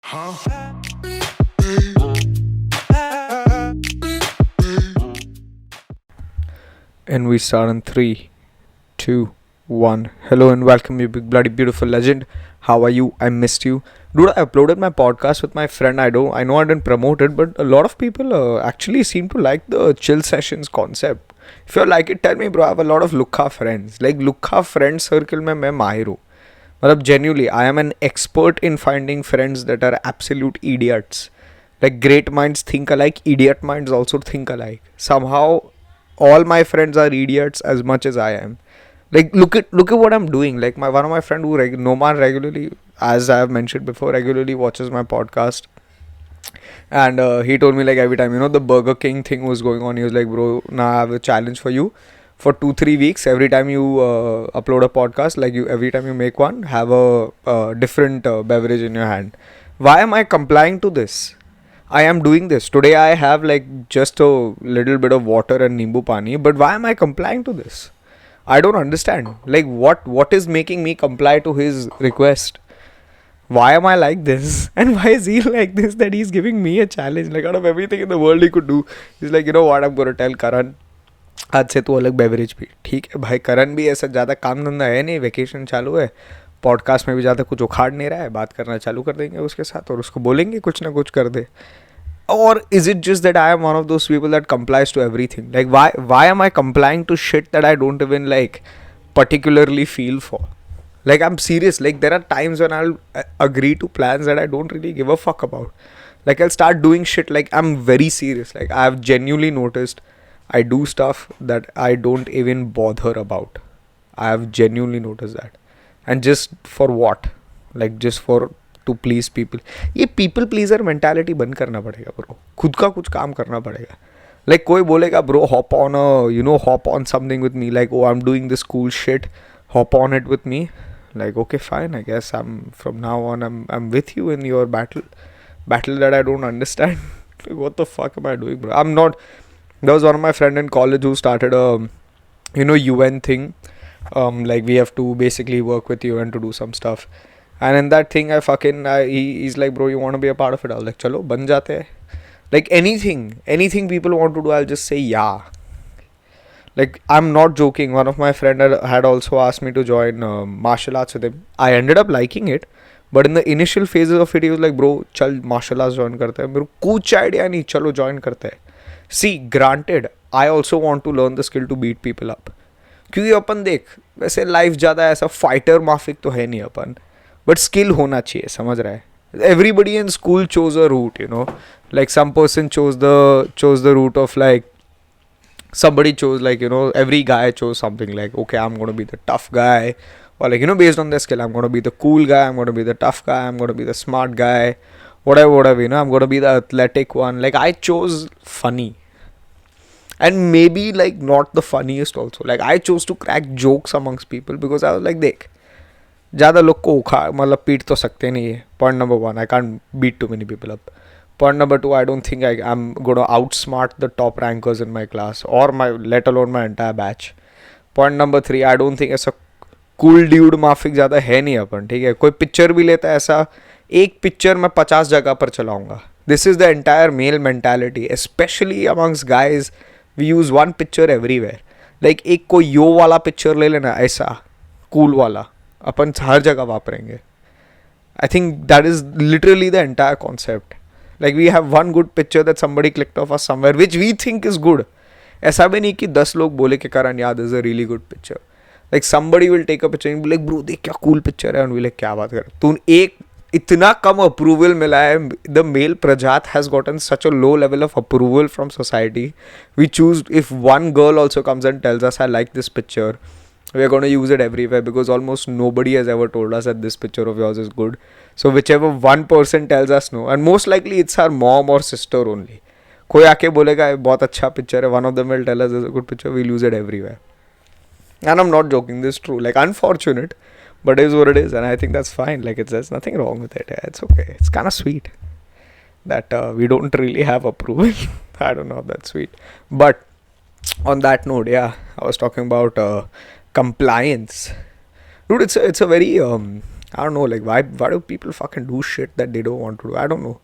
And we start in 3, 2, 1. Hello and welcome, you big bloody beautiful legend. How are you? I missed you. Dude, I uploaded my podcast with my friend. I know I didn't promote it, but a lot of people actually seem to like the chill sessions concept. If you like it, tell me, bro. I have a lot of Lukha friends. Like, Lukha friend circle mein main mahir hu. Matlab, genuinely, I am an expert in finding friends that are absolute idiots. Like, great minds think alike, idiot minds also think alike. Somehow, all my friends are idiots as much as I am. Like, look at what I'm doing. Like, my one of my friend who Noman regularly, as I have mentioned before, regularly watches my podcast, and he told me, like, every time the Burger King thing was going on, he was like, bro, now I have a challenge for you. For 2-3 weeks, every time you upload a podcast, like, you every time you make one, have a different beverage in your hand. Why am I complying to this? I am doing this today. I have like just a little bit of water and nimbu pani, but why am I complying to this? I don't understand. Like, what is making me comply to his request? Why am I like this? And why is he like this, that he's giving me a challenge? Like, out of everything in the world he could do, he's like, you know what, I'm gonna tell Karan, आज से तू अलग beverage P. ठीक है भाई, करण भी ऐसा ज़्यादा काम धंधा है नहीं, वेकेशन चालू है, पॉडकास्ट में भी ज़्यादा कुछ उखाड़ नहीं रहा है, बात करना चालू कर देंगे उसके साथ और उसको बोलेंगे कुछ ना कुछ कर दे. Or is it just that I am one of those people that complies to everything? Like, why am I complying to shit that I don't even like particularly feel for? Like, I'm serious. Like, there are times when I'll agree to plans that I don't really give a fuck about. Like, I'll start doing shit. Like, I'm very serious. Like, I've genuinely noticed I do stuff that I don't even bother about. I have genuinely noticed that. And just for what? Like, just for to please people. ये people pleaser mentality बंद करना पड़ेगा bro. खुद का कुछ काम करना पड़ेगा. लाइक कोई बोलेगा bro hop on hop on something with me, like oh I am doing this cool shit, hop on it with me. Like, okay, fine, I guess from now on I'm with you in your battle that I don't understand. Like, what the fuck am I doing, bro? I'm not. There was one of my friend in college who started a UN thing. Like, we have to basically work with UN to do some stuff. And in that thing, he's like, bro, you want to be a part of it? I was like, chalo, ban jate hai. Like, anything people want to do, I'll just say yeah. Like, I'm not joking. One of my friend had also asked me to join martial arts with him. I ended up liking it, but in the initial phases of it, he was like, bro, chal martial arts join karte hain. मेरे को कुछ idea नहीं, चलो join करते हैं. See, granted, I also want to learn the skill to beat people up. क्योंकि अपन देख, वैसे लाइफ ज़्यादा ऐसा फाइटर माफिक तो है नहीं अपन, बट स्किल होना चाहिए, समझ रहा है. Everybody in school chose a route, like some person chose the route of, like, somebody chose, like, every guy chose something like, okay, I'm going to be the tough guy, or like, based on their skill, I'm going to be the cool guy, I'm going to be the tough guy, I'm going to be the smart guy, whatever, I'm going to be the athletic one. Like, I chose funny, and maybe like not the funniest also. Like, I chose to crack jokes amongst people because I was like, देख ज़्यादा लोग को मतलब पीट तो सकते नहीं है. Point number 1, I can't beat too many people up. Point number 2, I don't think I am gonna outsmart the top rankers in my class or my let alone my entire batch. Point number 3, I don't think ऐसा cool dude माफिक ज़्यादा है नहीं अपन. ठीक है, कोई picture भी लेता है ऐसा, एक पिक्चर मैं 50 जगह पर चलाऊंगा. This is the entire male mentality, specially amongst guys. We use one picture everywhere. Like, एक कोई यो वाला पिक्चर ले लेना, ऐसा कूल वाला अपन हर जगह वापरेंगे. I think that is literally the entire concept. Like, we have one good picture that somebody clicked of us somewhere which we think is good. ऐसा भी नहीं कि 10 लोग बोले के कारण याद is a really good picture. Like, somebody will take a picture and be like, bro देख क्या कूल पिक्चर है, एंड वी लाइक क्या बात कर तू. एक इतना कम अप्रूवल मिला है. द मेल प्रजात has gotten such a low level of approval from society. We choose, if one girl also comes and tells us I like this picture, we are going to use it everywhere because almost nobody has ever told us that this picture of yours is good. So whichever one person tells us no, and most likely it's our mom or sister only. कोई आके बोलेगा बहुत अच्छा picture है, one of them will tell us it's a good picture, we'll use it everywhere. And I'm not joking, this is true. Like, unfortunate, but it is what it is, and I think that's fine. Like, there's nothing wrong with it. It's okay. It's kind of sweet that we don't really have approval. I don't know if that's sweet. But on that note, yeah, I was talking about compliance. Dude, it's a very I don't know, like why do people fucking do shit that they don't want to do? I don't know.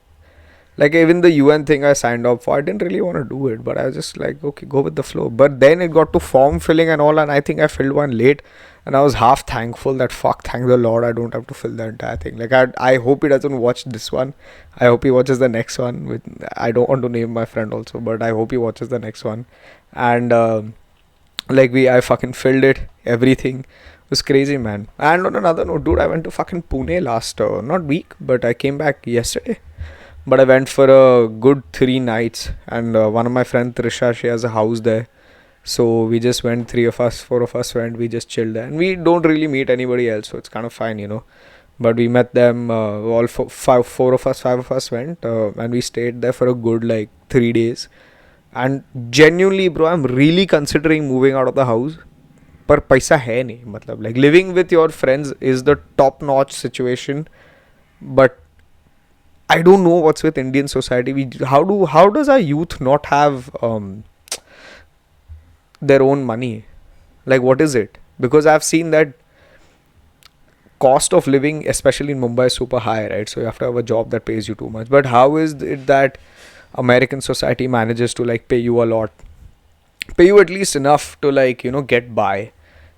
Like even the UN thing I signed up for, I didn't really want to do it, but I was just like, okay, go with the flow. But then it got to form filling and all, and I think I filled one late, and I was half thankful that fuck, thank the Lord, I don't have to fill the entire thing. Like I hope he doesn't watch this one. I hope he watches the next one. With I don't want to name my friend also, but I hope he watches the next one. And I fucking filled it, everything. It was crazy, man. And on another note, dude, I went to fucking Pune last not week, but I came back yesterday. But I went for a good 3 nights, and one of my friend Trisha, she has a house there. So we just went, three of us, four of us went. We just chilled there, and we don't really meet anybody else, so it's kind of fine, you know. But we met them all four of us, five of us went, and we stayed there for a good like 3 days. And genuinely, bro, I'm really considering moving out of the house. पर पैसा है नहीं, मतलब like living with your friends is the top notch situation, but I don't know what's with Indian society. How does our youth not have their own money? Like what is it? Because I've seen that cost of living, especially in Mumbai, is super high, right? So you have to have a job that pays you too much. But how is it that American society manages to like pay you a lot, pay you at least enough to like, you know, get by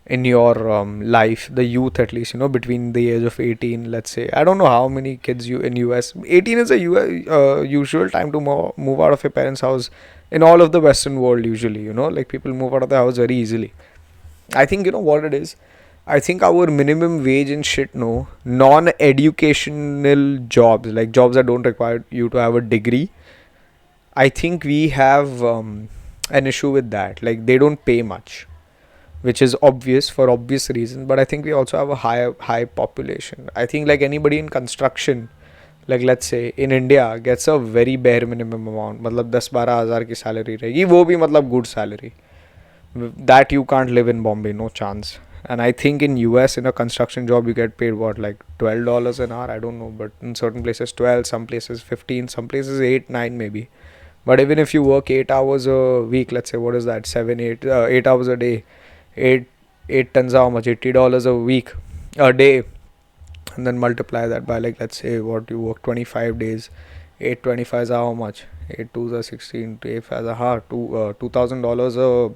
in your life, the youth at least, you know, between the age of 18, let's say. I don't know how many kids you in US. 18 is a usual time to move out of your parents' house in all of the Western world usually, you know, like people move out of the house very easily. I think, you know what it is? I think our minimum wage and shit, no, non-educational jobs, like jobs that don't require you to have a degree, I think we have an issue with that. Like they don't pay much, which is obvious for obvious reasons. But I think we also have a high population. I think like anybody in construction, like let's say in India, gets a very bare minimum amount. मतलब 10-12 हज़ार की salary रहेगी, वो भी मतलब good salary. That you can't live in Bombay, no chance. And I think in US, in a construction job, you get paid what, like $12 an hour? I don't know, but in certain places 12, some places 15, some places 8, 9 maybe. But even if you work 8 hours a week, let's say, what is that? 8 hours a day. 8 tons how much? $80 a week, a day, and then multiply that by like let's say what you work 25 days. 825 is how much? 8 twos are 16. 8 as a hard $2,000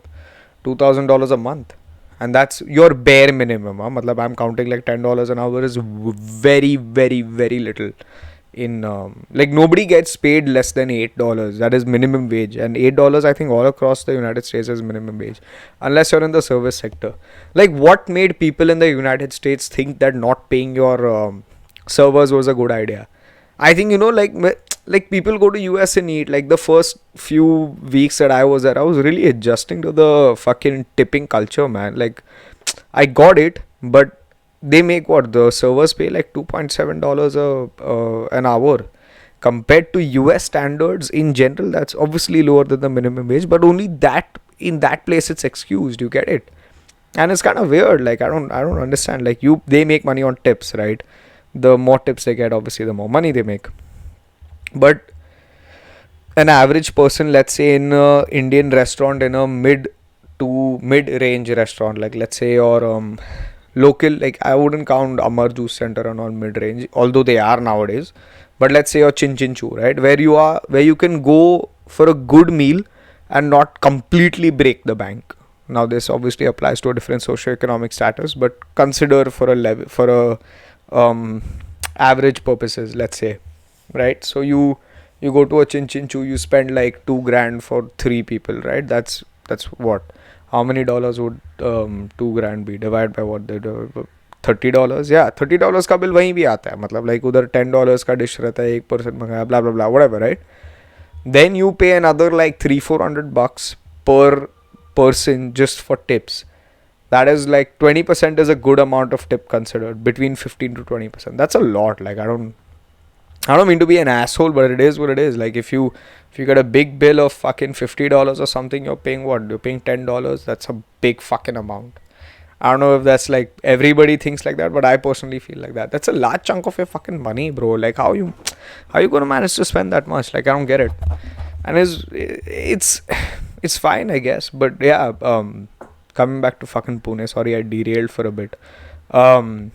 $2,000 a month, and that's your bare minimum. Matlab, I'm counting like $10 an hour is very very very little. In like nobody gets paid less than $8. That is minimum wage, and $8 I think all across the United States is minimum wage, unless you're in the service sector. Like what made people in the United States think that not paying your servers was a good idea? I think, you know, like people go to US and eat. Like the first few weeks that I was there, I was really adjusting to the fucking tipping culture, man. Like I got it, but they make what, the servers pay like $2.7 an hour. Compared to US standards in general, that's obviously lower than the minimum wage, but only that in that place it's excused. You get it? And it's kind of weird. Like I don't understand. Like they make money on tips, right? The more tips they get, obviously the more money they make. But an average person, let's say in a Indian restaurant, in a mid range restaurant, like let's say, or local, like I wouldn't count Amar Juice Center and all mid range, although they are nowadays. But let's say your Chin Chin Chu, right, where you can go for a good meal and not completely break the bank. Now this obviously applies to a different socio-economic status, but consider for a level, for a average purposes, let's say, right? So you go to a Chin Chin Chu, you spend like 2 grand for 3 people, right? That's what, how many dollars would 2 grand be? Divide by what they do, $30. Yeah, $30 का bill वहीं भी आता है. मतलब like उधर $10 का dish रहता है, 1% मंगाया, blah blah blah, whatever, right? Then you pay another like 300-400 bucks per person just for tips. That is like 20% is a good amount of tip considered, between 15 to 20%. That's a lot. Like I don't mean to be an asshole, but it is what it is. Like if you get a big bill of fucking $50 or something, you're paying what? You're paying $10. That's a big fucking amount. I don't know if that's like everybody thinks like that, but I personally feel like that. That's a large chunk of your fucking money, bro. Like how you gonna manage to spend that much? Like I don't get it. And it's fine, I guess. But yeah, coming back to fucking Pune. Sorry, I derailed for a bit. Um,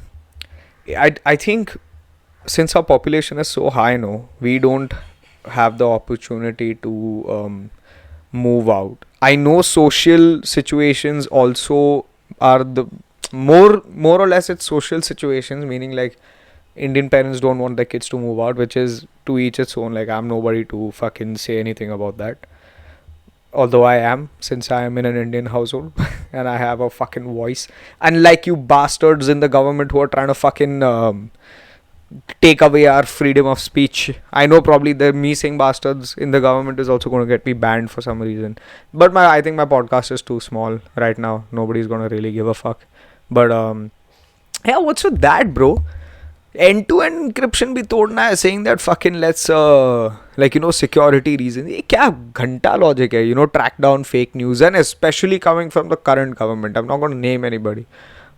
I think since our population is so high now, we don't have the opportunity to move out. I know social situations also are the more or less it's social situations, meaning like Indian parents don't want their kids to move out, which is to each its own. Like I'm nobody to fucking say anything about that. Although I am, since I am in an Indian household and I have a fucking voice. Unlike you bastards in the government who are trying to fucking take away our freedom of speech. I know probably the me saying bastards in the government is also going to get me banned for some reason. But I think my podcast is too small right now. Nobody's going to really give a fuck. But yeah, what's with that, bro? End-to-end encryption भी तोड़ना है, saying that fucking let's like security reasons. ये क्या घंटा logic है, track down fake news, and especially coming from the current government. I'm not going to name anybody,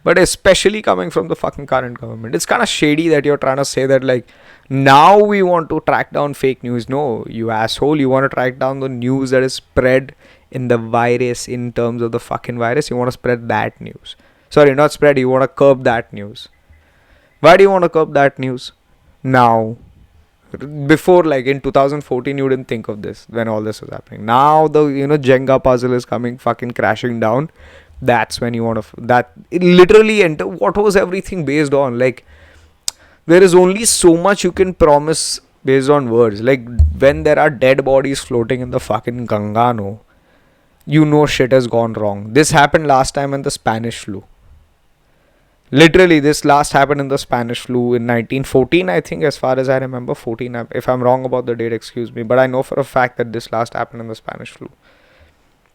but especially coming from the fucking current government. It's kind of shady that you're trying to say that like now we want to track down fake news. No, you asshole, you want to track down the news that is spread in the virus, in terms of the fucking virus. You want to spread that news. Sorry, not spread, you want to curb that news. Why do you want to curb that news now? Before, like in 2014, you didn't think of this when all this was happening. Now the Jenga puzzle is coming fucking crashing down. That's when you want to that it literally enter. What was everything based on? Like there is only so much you can promise based on words. Like when there are dead bodies floating in the fucking Ganga, no, shit has gone wrong. This happened last time in the Spanish flu. Literally, this last happened in the Spanish flu in 1914, I think, as far as I remember. 14, if I'm wrong about the date, excuse me. But I know for a fact that this last happened in the Spanish flu.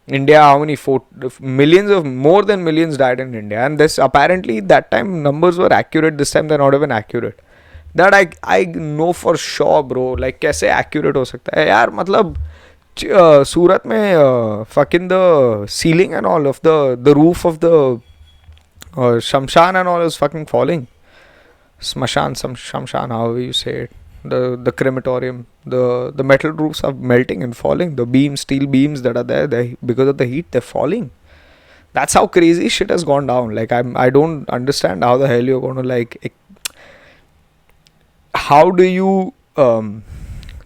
India, how many? More than millions died in India. And this, apparently, that time numbers were accurate. This time they're not even accurate. That I know for sure, bro. Like, कैसे accurate हो सकता है यार? मतलब सूरत में fucking the ceiling and all of the roof of the Shamshan and all is fucking falling. Shamshan, however you say it. The crematorium, the metal roofs are melting and falling. The steel beams that are there, because of the heat, they're falling. That's how crazy shit has gone down. Like I don't understand how the hell you're going to like. How do you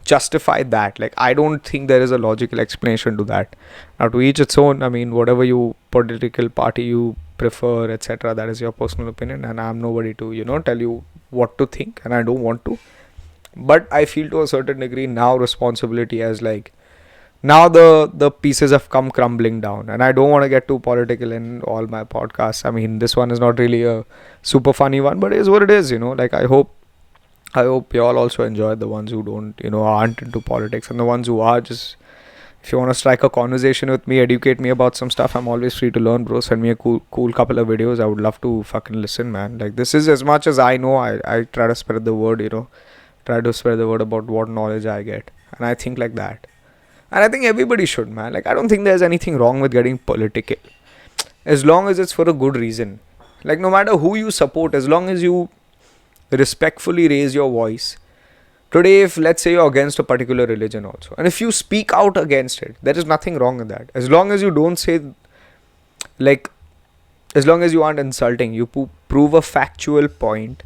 justify that? Like I don't think there is a logical explanation to that. Now to each its own. I mean, whatever you political party you prefer, etc., that is your personal opinion, and I'm nobody to tell you what to think, and I don't want to. But I feel to a certain degree now responsibility as like now the pieces have come crumbling down, and I don't want to get too political in all my podcasts. I mean, this one is not really a super funny one, but it is what it is. Like I hope you all also enjoy, the ones who don't aren't into politics, and the ones who are, just if you want to strike a conversation with me, educate me about some stuff, I'm always free to learn, bro. Send me a cool couple of videos. I would love to fucking listen, man. Like this is as much as I know. I try to spread the word, try to spread the word about what knowledge I get, and I think like that. And I think everybody should, man. Like I don't think there's anything wrong with getting political, as long as it's for a good reason. Like no matter who you support, as long as you respectfully raise your voice. Today, if let's say you're against a particular religion also, and if you speak out against it, there is nothing wrong with that. As long as you don't say, like, as long as you aren't insulting, you prove a factual point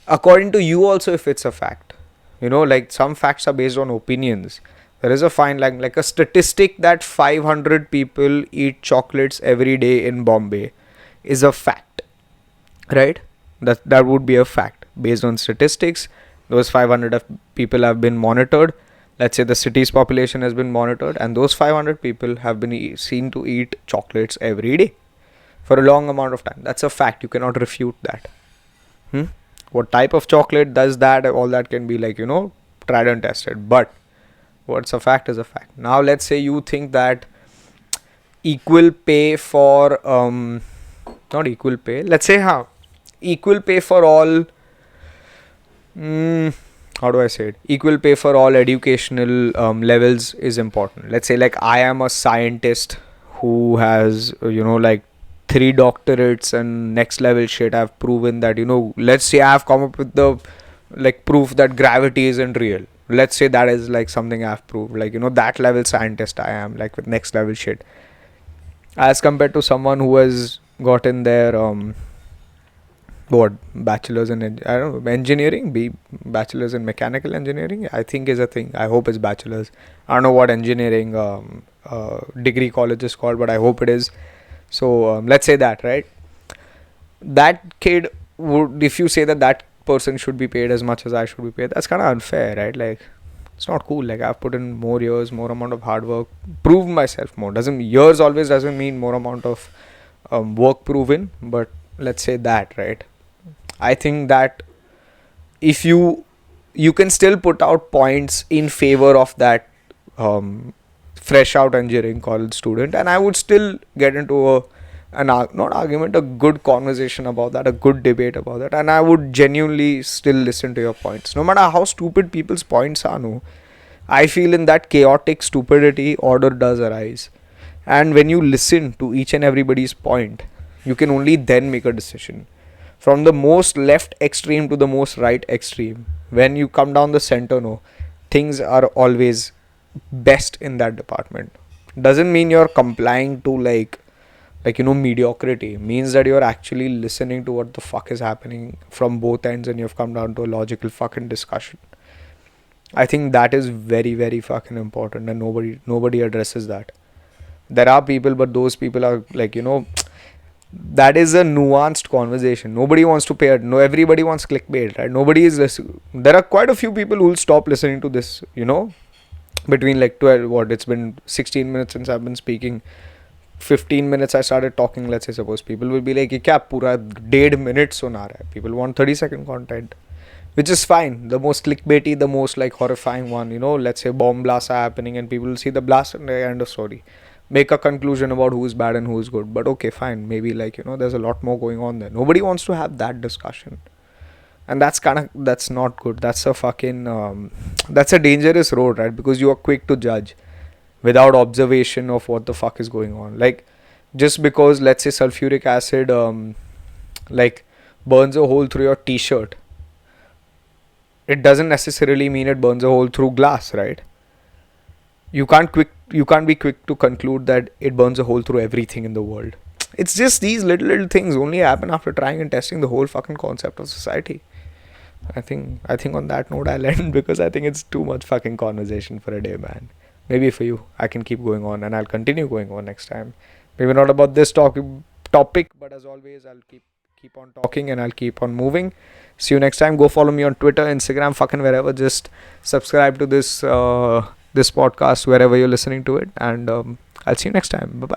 according to you also, if it's a fact. Like some facts are based on opinions. There is a fine line, like a statistic that 500 people eat chocolates every day in Bombay is a fact, right? That would be a fact based on statistics. Those 500 people have been monitored. Let's say the city's population has been monitored, and those 500 people have been seen to eat chocolates every day for a long amount of time. That's a fact. You cannot refute that. What type of chocolate does that? All that can be like, tried and tested. But what's a fact is a fact. Now, let's say you think that equal pay for, not equal pay, let's say, equal pay for all, how do I say it? Equal pay for all educational levels is important. Let's say like I am a scientist who has, like 3 doctorates and next level shit. I've proven that, let's say I've come up with the like proof that gravity isn't real. Let's say that is like something I've proved, like, that level scientist I am, like with next level shit. As compared to someone who has gotten their, what, bachelor's in I don't know, engineering, be bachelor's in mechanical engineering, I think is a thing. I hope it's bachelor's. I don't know what engineering degree college is called, but I hope it is. So let's say that, right? That kid would, if you say that that person should be paid as much as I should be paid, that's kind of unfair, right? Like, it's not cool. Like, I've put in more years, more amount of hard work, proved myself more. Doesn't, years always doesn't mean more amount of work proven, but let's say that, right? I think that if you can still put out points in favor of that fresh out engineering college student, and I would still get into not argument, a good conversation about that, a good debate about that, and I would genuinely still listen to your points, no matter how stupid people's points are. No, I feel in that chaotic stupidity, order does arise, and when you listen to each and everybody's point, you can only then make a decision. From the most left extreme to the most right extreme, when you come down the center, no, things are always best in that department. Doesn't mean you're complying to mediocrity. It means that you're actually listening to what the fuck is happening from both ends, and you've come down to a logical fucking discussion. I think that is very, very fucking important, and nobody addresses that. There are people, but those people are that is a nuanced conversation. Nobody wants to pay. No, everybody wants clickbait, right? Nobody is there are quite a few people who will stop listening to this, between like 12, what, it's been 16 minutes since I've been speaking. 15 minutes I started talking, let's say, suppose people will be like, "Ye kya pura 1.5 minute suna raha hai?" People want 30-second content, which is fine. The most clickbaity, the most like horrifying one, let's say bomb blasts are happening and people will see the blast and the end of story. Make a conclusion about who is bad and who is good. But okay, fine. Maybe there's a lot more going on there. Nobody wants to have that discussion. And that's not good. That's a fucking, that's a dangerous road, right? Because you are quick to judge without observation of what the fuck is going on. Like, just because, let's say, sulfuric acid, burns a hole through your t-shirt, it doesn't necessarily mean it burns a hole through glass, right? You can't be quick to conclude that it burns a hole through everything in the world. It's just these little things only happen after trying and testing the whole fucking concept of society. I think on that note I'll end, because I think it's too much fucking conversation for a day, man. Maybe for you, I can keep going on, and I'll continue going on next time. Maybe not about this topic, but as always, I'll keep on talking and I'll keep on moving. See you next time. Go follow me on Twitter, Instagram, fucking wherever. Just subscribe to this podcast wherever you're listening to it, and I'll see you next time. Bye bye.